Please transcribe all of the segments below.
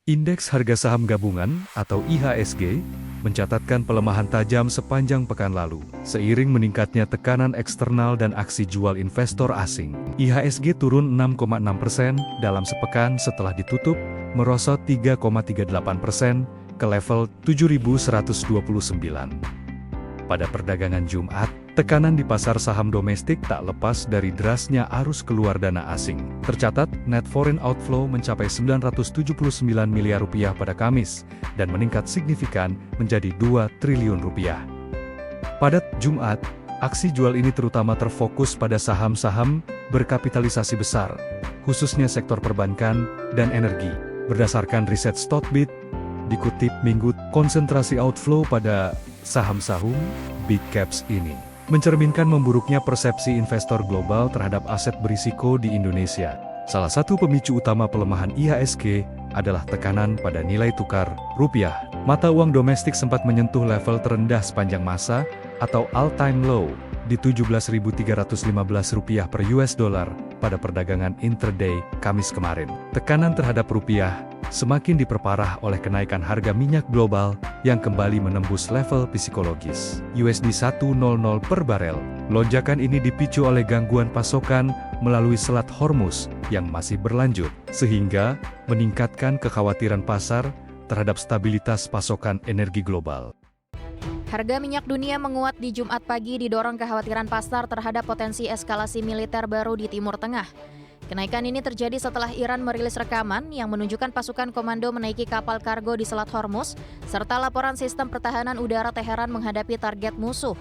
Indeks harga saham gabungan atau IHSG mencatatkan pelemahan tajam sepanjang pekan lalu, seiring meningkatnya tekanan eksternal dan aksi jual investor asing. IHSG turun 6,6% dalam sepekan setelah ditutup, merosot 3,38% ke level 7.129. Pada perdagangan Jumat, tekanan di pasar saham domestik tak lepas dari derasnya arus keluar dana asing. Tercatat, net foreign outflow mencapai 979 miliar rupiah pada Kamis, dan meningkat signifikan menjadi 2 triliun rupiah. Pada Jumat, aksi jual ini terutama terfokus pada saham-saham berkapitalisasi besar, khususnya sektor perbankan dan energi. Berdasarkan riset Stockbit, dikutip Minggu, konsentrasi outflow pada saham-saham big caps ini mencerminkan memburuknya persepsi investor global terhadap aset berisiko di Indonesia. Salah satu pemicu utama pelemahan IHSG adalah tekanan pada nilai tukar rupiah. Mata uang domestik sempat menyentuh level terendah sepanjang masa atau all-time low di Rp7.315 per US dollar pada perdagangan intraday Kamis kemarin. Tekanan terhadap rupiah semakin diperparah oleh kenaikan harga minyak global yang kembali menembus level psikologis USD 100 per barel. Lonjakan ini dipicu oleh gangguan pasokan melalui Selat Hormuz yang masih berlanjut, sehingga meningkatkan kekhawatiran pasar terhadap stabilitas pasokan energi global. Harga minyak dunia menguat di Jumat pagi didorong kekhawatiran pasar terhadap potensi eskalasi militer baru di Timur Tengah. Kenaikan ini terjadi setelah Iran merilis rekaman yang menunjukkan pasukan komando menaiki kapal kargo di Selat Hormuz, serta laporan sistem pertahanan udara Teheran menghadapi target musuh.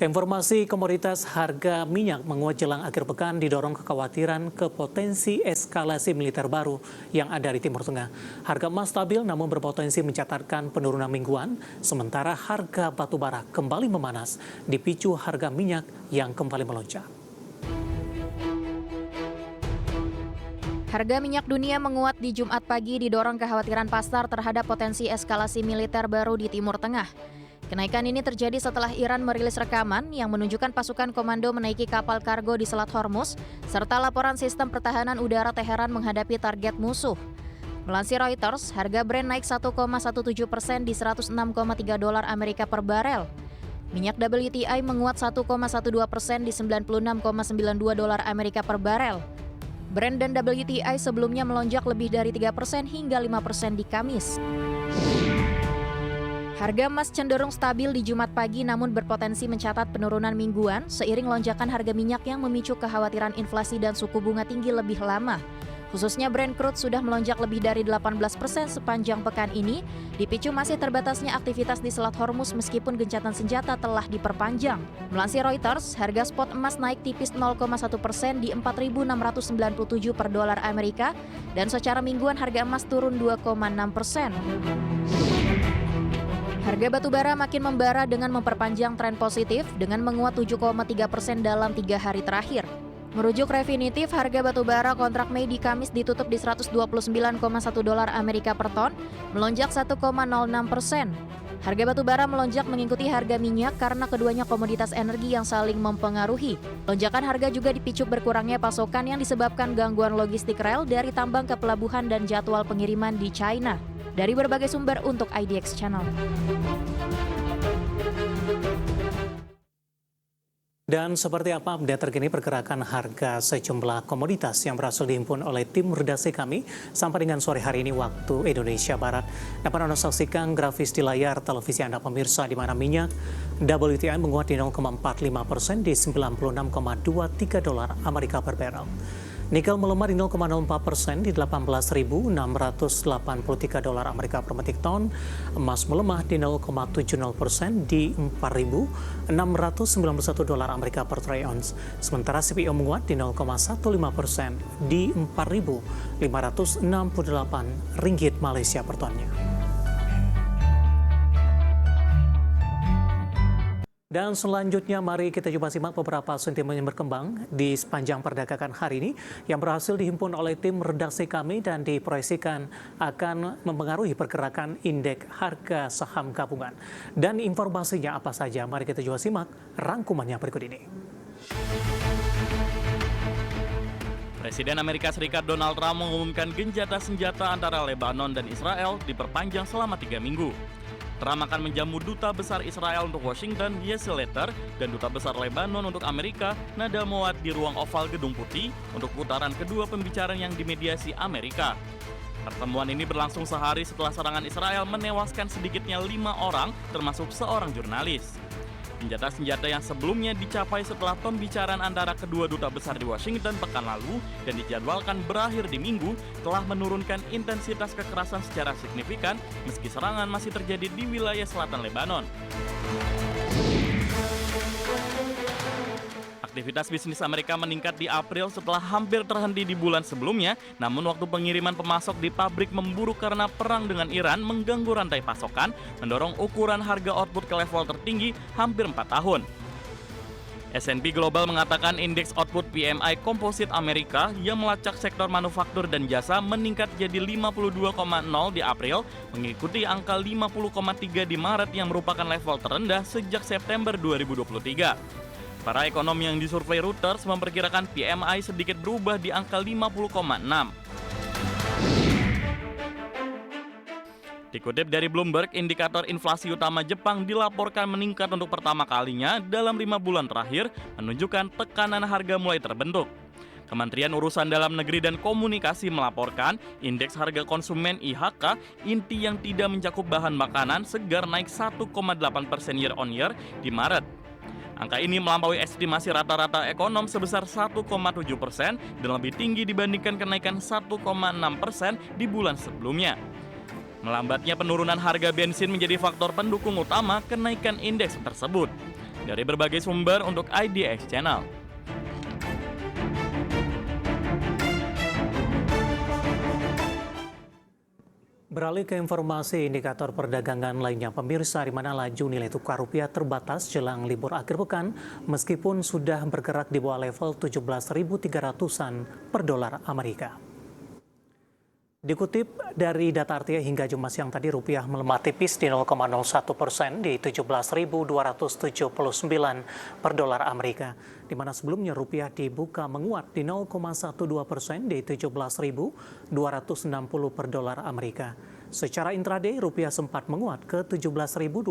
Informasi komoditas harga minyak menguat jelang akhir pekan didorong kekhawatiran ke potensi eskalasi militer baru yang ada di Timur Tengah. Harga emas stabil namun berpotensi mencatatkan penurunan mingguan, sementara harga batu bara kembali memanas dipicu harga minyak yang kembali melonjak. Harga minyak dunia menguat di Jumat pagi didorong kekhawatiran pasar terhadap potensi eskalasi militer baru di Timur Tengah. Kenaikan ini terjadi setelah Iran merilis rekaman yang menunjukkan pasukan komando menaiki kapal kargo di Selat Hormuz, serta laporan sistem pertahanan udara Teheran menghadapi target musuh. Melansir Reuters, harga Brent naik 1,17% di $106,3 per barel. Minyak WTI menguat 1,12% di $96,92 per barel. Brent dan WTI sebelumnya melonjak lebih dari 3% hingga 5% di Kamis. Harga emas cenderung stabil di Jumat pagi namun berpotensi mencatat penurunan mingguan seiring lonjakan harga minyak yang memicu kekhawatiran inflasi dan suku bunga tinggi lebih lama. Khususnya Brent crude sudah melonjak lebih dari 18% sepanjang pekan ini, dipicu masih terbatasnya aktivitas di Selat Hormuz meskipun gencatan senjata telah diperpanjang. Melansir Reuters, harga spot emas naik tipis 0,1% di 4.697 per dolar Amerika dan secara mingguan harga emas turun 2,6%. Harga batu bara makin membara dengan memperpanjang tren positif dengan menguat 7,3% dalam 3 hari terakhir. Merujuk Refinitiv, harga batu bara kontrak Mei di Kamis ditutup di $129,1 Amerika per ton, melonjak 1,06%. Harga batu bara melonjak mengikuti harga minyak karena keduanya komoditas energi yang saling mempengaruhi. Lonjakan harga juga dipicu berkurangnya pasokan yang disebabkan gangguan logistik rel dari tambang ke pelabuhan dan jadwal pengiriman di China. Dari berbagai sumber untuk IDX Channel. Dan seperti apa update terkini pergerakan harga sejumlah komoditas yang berhasil dihimpun oleh tim redaksi kami sampai dengan sore hari ini waktu Indonesia Barat. Dapat Anda saksikan grafis di layar televisi Anda pemirsa di mana minyak WTI menguat di 0,45% di $96,23 Amerika per barrel. Nikel melemah di 0,04% di $18.683 Amerika per metrik ton. Emas melemah di 0,70% di $4.691 Amerika per troy ounce. Sementara CPO menguat di 0,15% di Rp4.568 Malaysia per tonnya. Dan selanjutnya mari kita coba simak beberapa sentimen yang berkembang di sepanjang perdagangan hari ini yang berhasil dihimpun oleh tim redaksi kami dan diproyeksikan akan mempengaruhi pergerakan indeks harga saham gabungan. Dan informasinya apa saja? Mari kita coba simak rangkumannya berikut ini. Presiden Amerika Serikat Donald Trump mengumumkan gencatan senjata antara Lebanon dan Israel diperpanjang selama 3 minggu. Trump akan menjamu Duta Besar Israel untuk Washington, Yossi Leiter, dan Duta Besar Lebanon untuk Amerika, Nada Mowat, di ruang oval Gedung Putih untuk putaran kedua pembicaraan yang dimediasi Amerika. Pertemuan ini berlangsung sehari setelah serangan Israel menewaskan sedikitnya 5 orang, termasuk seorang jurnalis. Gencatan senjata yang sebelumnya dicapai setelah pembicaraan antara kedua duta besar di Washington pekan lalu dan dijadwalkan berakhir di Minggu telah menurunkan intensitas kekerasan secara signifikan meski serangan masih terjadi di wilayah selatan Lebanon. Aktivitas bisnis Amerika meningkat di April setelah hampir terhenti di bulan sebelumnya, namun waktu pengiriman pemasok di pabrik memburuk karena perang dengan Iran mengganggu rantai pasokan, mendorong ukuran harga output ke level tertinggi hampir 4 tahun. S&P Global mengatakan indeks output PMI komposit Amerika yang melacak sektor manufaktur dan jasa meningkat jadi 52,0 di April, mengikuti angka 50,3 di Maret yang merupakan level terendah sejak September 2023. Para ekonom yang disurvei Reuters memperkirakan PMI sedikit berubah di angka 50,6. Dikutip dari Bloomberg, indikator inflasi utama Jepang dilaporkan meningkat untuk pertama kalinya dalam 5 bulan terakhir, menunjukkan tekanan harga mulai terbentuk. Kementerian Urusan Dalam Negeri dan Komunikasi melaporkan indeks harga konsumen IHK, inti yang tidak mencakup bahan makanan, segar naik 1,8% year on year di Maret. Angka ini melampaui estimasi rata-rata ekonom sebesar 1,7% dan lebih tinggi dibandingkan kenaikan 1,6% di bulan sebelumnya. Melambatnya penurunan harga bensin menjadi faktor pendukung utama kenaikan indeks tersebut. Dari berbagai sumber untuk IDX Channel. Beralih ke informasi indikator perdagangan lainnya, pemirsa, di mana laju nilai tukar rupiah terbatas jelang libur akhir pekan meskipun sudah bergerak di bawah level 17.300-an per dolar Amerika. Dikutip dari data Artia hingga Jumat siang tadi, rupiah melemah tipis di 0,01% di 17.279 per dolar Amerika, di mana sebelumnya rupiah dibuka menguat di 0,12% di 17.260 per dolar Amerika. Secara intraday, rupiah sempat menguat ke 17.259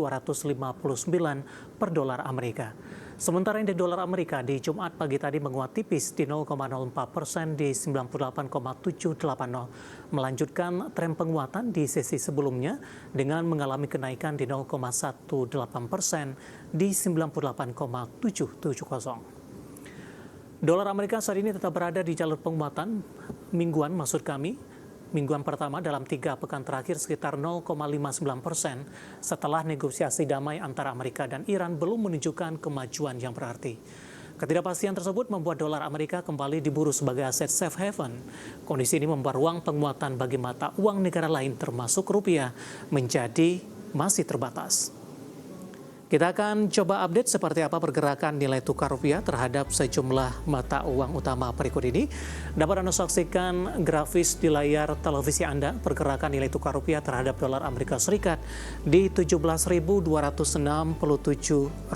per dolar Amerika. Sementara indeks dolar Amerika di Jumat pagi tadi menguat tipis di 0,04% di 98,780, melanjutkan tren penguatan di sesi sebelumnya dengan mengalami kenaikan di 0,18% di 98,770. Dolar Amerika saat ini tetap berada di jalur penguatan mingguan, mingguan pertama dalam 3 pekan terakhir sekitar 0,59% setelah negosiasi damai antara Amerika dan Iran belum menunjukkan kemajuan yang berarti. Ketidakpastian tersebut membuat dolar Amerika kembali diburu sebagai aset safe haven. Kondisi ini membuat ruang penguatan bagi mata uang negara lain termasuk rupiah menjadi masih terbatas. Kita akan coba update seperti apa pergerakan nilai tukar rupiah terhadap sejumlah mata uang utama berikut ini. Dapat Anda saksikan grafis di layar televisi Anda pergerakan nilai tukar rupiah terhadap dolar Amerika Serikat di 17.267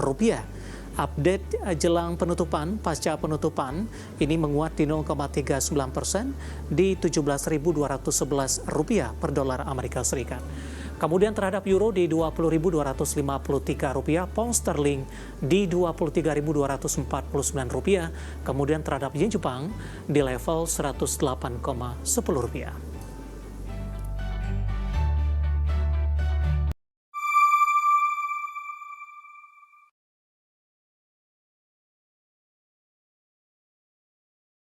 rupiah. Update jelang penutupan, pasca penutupan ini menguat di 0,39% di 17.211 rupiah per dolar Amerika Serikat. Kemudian terhadap euro di 20.253 rupiah, pound sterling di 23.249 rupiah, kemudian terhadap yen Jepang di level 108,10 rupiah.